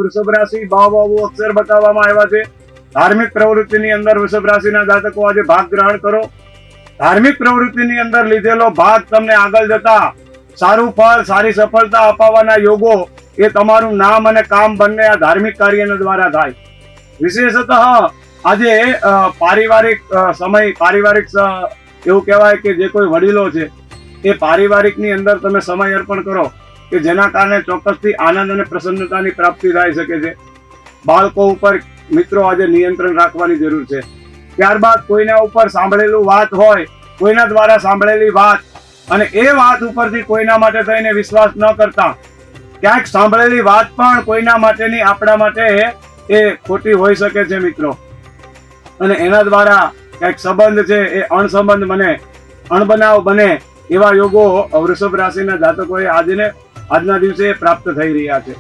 વૃષભ રાશિ બાવો અક્ષર બતાવવામાં આવ્યા છે। ધાર્મિક પ્રવૃત્તિની અંદર વૃષભ રાશિના જાતકો આજે ભાગ ગ્રહણ કરો। ધાર્મિક પ્રવૃત્તિની અંદર લીધેલો ભાગ તમને આગળ જતા સારું ફળ, સારી સફળતા અપાવવાના યોગો એ તમારું નામ અને કામ બંને આ ધાર્મિક કાર્યના દ્વારા થાય। વિશેષતઃ આજે પારિવારિક સમય, પારિવારિક એવું કહેવાય કે જે કોઈ વડીલો છે એ પારિવારિકની અંદર તમે સમય અર્પણ કરો કે જેના કારણે ચોક્કસથી આનંદ અને પ્રસન્નતાની પ્રાપ્તિ થઈ શકે છે। બાળકો ઉપર મિત્રો આજે નિયંત્રણ રાખવાની જરૂર છે। ત્યારબાદ કોઈના ઉપર સાંભળેલું વાત હોય, કોઈના દ્વારા સાંભળેલી વાત અને એ વાત ઉપરથી કોઈના માટે થઈને વિશ્વાસ ન કરતા, ક્યાંક સાંભળેલી વાત પણ કોઈના માટેની આપણા માટે એ ખોટી હોઈ શકે છે મિત્રો, અને એના દ્વારા ક્યાંક સંબંધ છે એ અણસંબંધ બને, અણબનાવ બને એવા યોગો વૃષભ રાશિના જાતકોએ આજના દિવસે પ્રાપ્ત થઈ રહ્યા છે।